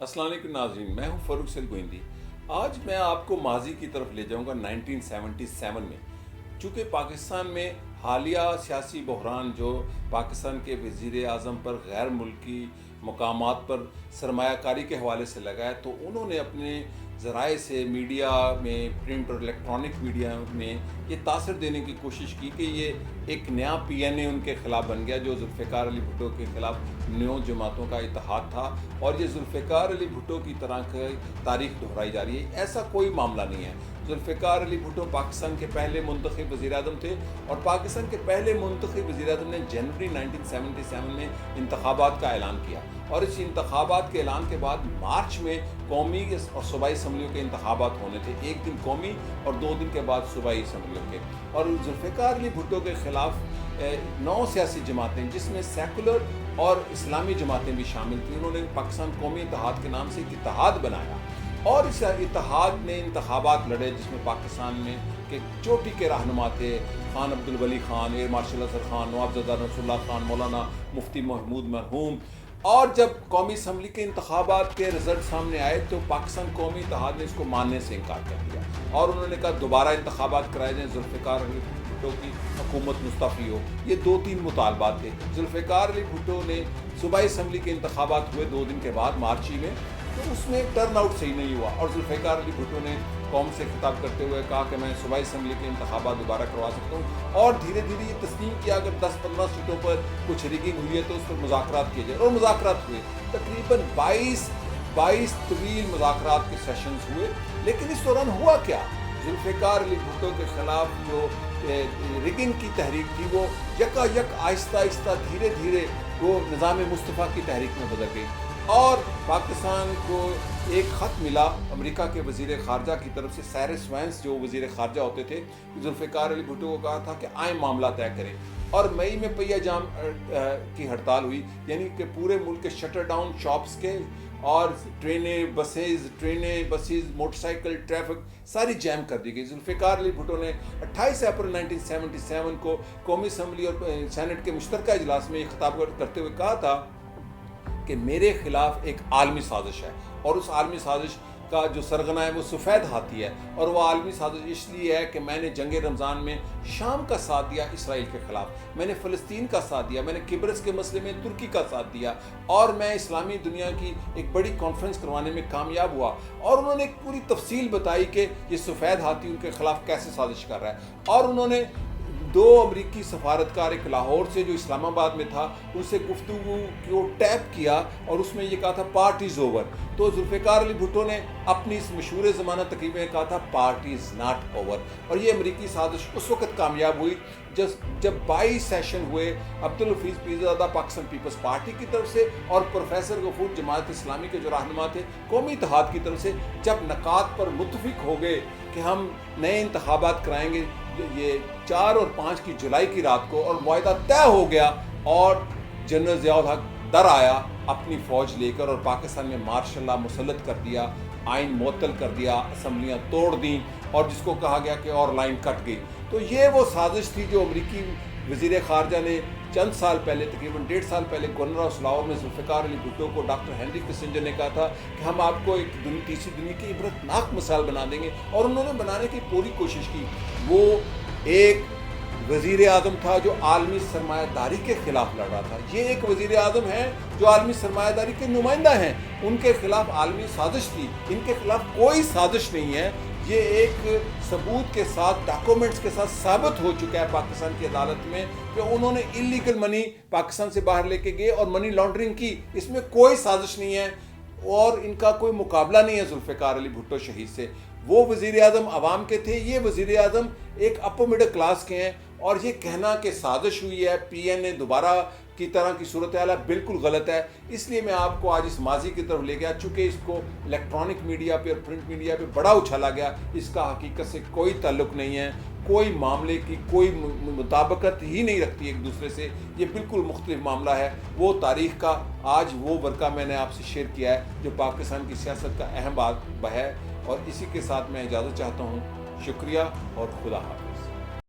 अस्सलाम वालेकुम नाज़रीन, मैं हूं फ़रूख सिल गोइंदी। आज मैं आपको माजी की तरफ ले जाऊंगा 1977 में। चूँकि पाकिस्तान में हालिया सियासी बहरान जो पाकिस्तान के वज़ीर आज़म पर गैर मुल्की मकामात पर सरमायाकारी के हवाले से लगा है, तो उन्होंने अपने ज़राए से मीडिया में, प्रिंट और इलेक्ट्रॉनिक मीडिया में ये तासर देने की कोशिश की कि ये एक नया PNA उनके ख़िलाफ़ बन गया, जो जुल्फ़िकार अली भुट्टो के ख़िलाफ़ 9 जमातों का इत्तेहाद था। और ये जुल्फ़िकार अली भुट्टो की तरह की तारीख़ दोहराई जा रही है। ऐसा कोई मामला नहीं है। जुल्फ़िकार अली भुट्टो पाकिस्तान के पहले मुंतखब वज़ीर-ए-आज़म थे और पाकिस्तान के पहले मुंतखब वज़ीर-ए-आज़म ने जनवरी 1977 में इंतखाबात का ऐलान किया, और इस इंतखाबात के ऐलान के बाद मार्च में कौमी और सूबाई असम्बलियों के इंतखाबात होने थे। एक दिन कौमी और 2 दिन के बाद सूबाई असम्बलियों के। और जुल्फ़िकार अली भुट्टो के ख़िलाफ़ 9 सियासी जमातें, जिसमें सेकुलर और इस्लामी जमातें भी शामिल थी, उन्होंने पाकिस्तान कौमी इत्तेहाद के नाम से एक इत्तेहाद बनाया और इस इत्तेहाद ने इंतखाबात लड़े, जिसमें पाकिस्तान में के चोटी के रहनुमा थे खान अब्दुल वली खान, एयर मार्शल असद खान, नवाबज़ादा नसरुल्लाह खान, मौलाना मुफ्ती महमूद मरहूम। और जब कौमी असम्बली के इंतखाबात के रिजल्ट सामने आए तो पाकिस्तान कौमी इत्तेहाद ने इसको मानने से इनकार कर दिया और उन्होंने कहा दोबारा इंतखाबात कराए जाएँ, जुल्फ़िकार अली भुट्टो की हुकूमत मुस्तफ़ी हो। ये 2-3 मुतालबात थे। जुल्फ़िकार अली भुट्टो ने सूबाई असम्बली के इंतखाबात हुए 2 दिन के बाद मार्च ही में, तो उसमें टर्न आउट सही नहीं हुआ और जुल्फ़िकार अली भुट्टो ने कौम से खिताब करते हुए कहा कि मैं सूबाई असम्बली के इंतखाबात दोबारा करवा सकता हूँ, और धीरे धीरे ये तस्लीम किया अगर 10-15 सीटों पर कुछ रिगिंग हुई है तो उस पर मुज़ाकरात किए जाए, और मुज़ाकरात हुए। तकरीबन 22 तवील मुज़ाकरात के सेशंस हुए, लेकिन इस दौरान हुआ क्या? जुल्फ़िकार अली भुट्टो के ख़िलाफ़ जो रिगिंग की तहरीक थी वो यकायक आहिस्ता आहिस्ता धीरे धीरे वो निज़ाम मुस्तफ़ा की तहरीक में बदल गई, और पाकिस्तान को एक ख़त मिला अमेरिका के वज़ीर ख़ारजा की तरफ से। साइरस वैंस जो वज़ीर ख़ारजा होते थे, जुल्फ़िकार अली भुट्टो को कहा था कि आए मामला तय करें, और मई में पहिया जाम की हड़ताल हुई, यानी कि पूरे मुल्क के शटर डाउन शॉप्स के, और ट्रेनें बसेज मोटरसाइकिल ट्रैफिक सारी जैम कर दी गई। जुल्फ़िकार अली भुट्टो ने 28 अप्रैल 1977 को कौमी असम्बली और सेनेट के मुश्तरका इजलास में ये खिताब करते हुए कहा था कि मेरे ख़िलाफ़ एक आलमी साजिश है, और उस आलमी साजिश का जो सरगना है वो सफ़ेद हाथी है, और वो आलमी साजिश इसलिए है कि मैंने जंग रमज़ान में शाम का साथ दिया इसराइल के ख़िलाफ़, मैंने फ़लस्तीन का साथ दिया, मैंने किब्रस के मसले में तुर्की का साथ दिया, और मैं इस्लामी दुनिया की एक बड़ी कॉन्फ्रेंस करवाने में कामयाब हुआ। और उन्होंने एक पूरी तफसील बताई कि ये सफ़ेद हाथी उनके ख़िलाफ़ कैसे साजिश कर रहा है, और उन्होंने 2 अमरीकी सफारतकार, एक लाहौर से जो इस्लामाबाद में था, उनसे गुफ्तगू को टैप किया और उसमें ये कहा था पार्टी इज़ ओवर। तो जुल्फ़िकार अली भुट्टो ने अपनी इस मशहूर ज़माना तकरीब में कहा था पार्टी इज़ नॉट ओवर, और ये अमरीकी साजिश उस वक़्त कामयाब हुई जब 22 सेशन हुए अब्दुल हफीज़ पीरज़ादा पाकिस्तान पीपल्स पार्टी की तरफ से और प्रोफेसर गफूर जमात इस्लामी के जो रहनुमा थे कौमी इत्तेहाद की तरफ से, जब नकात पर मुत्तफ़िक हो गए कि हम नए इंतखाबात कराएंगे ये 4 और 5 की जुलाई की रात को, और मुआहदा तय हो गया, और जनरल ज़ियाउल हक दर आया अपनी फ़ौज लेकर और पाकिस्तान में मार्शल लॉ मुसल्लत कर दिया, आइन मुअत्तल कर दिया, असम्बलियाँ तोड़ दी, और जिसको कहा गया कि और लाइन कट गई। तो ये वो साजिश थी जो अमरीकी वज़ीर ख़ारजा ने चंद साल पहले, तकरीबन 1.5 साल पहले, गवर्नर ऑफ लाहौर में जुल्फ़िकार अली भुट्टो को डॉक्टर हेनरी किसिंजर ने कहा था कि हम आपको एक तीसरी दुनिया की इबरतनाक मिसाल बना देंगे, और उन्होंने बनाने की पूरी कोशिश की। वो एक वज़ीर आज़म था जो आलमी सरमायादारी के ख़िलाफ़ लड़ रहा था। ये एक वज़ीर आज़म है जो आलमी सरमायादारी के नुमाइंदा हैं, उनके ख़िलाफ़ आलमी साजिश थी। इनके ख़िलाफ़ कोई साजिश नहीं है, ये एक सबूत के साथ, डॉक्यूमेंट्स के साथ साबित हो चुका है पाकिस्तान की अदालत में कि उन्होंने इलीगल मनी पाकिस्तान से बाहर लेके गए और मनी लॉन्ड्रिंग की। इसमें कोई साजिश नहीं है, और इनका कोई मुकाबला नहीं है जुल्फ़िकार अली भुट्टो शहीद से। वो वज़ीर आज़म आवाम के थे, ये वज़ीर आज़म एक अपर मिडिल क्लास के हैं, और ये कहना कि साजिश हुई है, PNA दोबारा की तरह की सूरत हाल है, बिल्कुल गलत है। इसलिए मैं आपको आज इस माजी की तरफ ले गया, चूँकि इसको इलेक्ट्रॉनिक मीडिया पे और प्रिंट मीडिया पे बड़ा उछाला गया। इसका हकीकत से कोई ताल्लुक़ नहीं है, कोई मामले की कोई मुताबिकत ही नहीं रखती एक दूसरे से, ये बिल्कुल मुख्तलिफ मामला है। वो तारीख़ का आज वो वर्क़ा मैंने आपसे शेयर किया है जो पाकिस्तान की सियासत का अहम बात है, और इसी के साथ मैं इजाज़त चाहता हूँ। शुक्रिया और खुदा हाफ़िज़।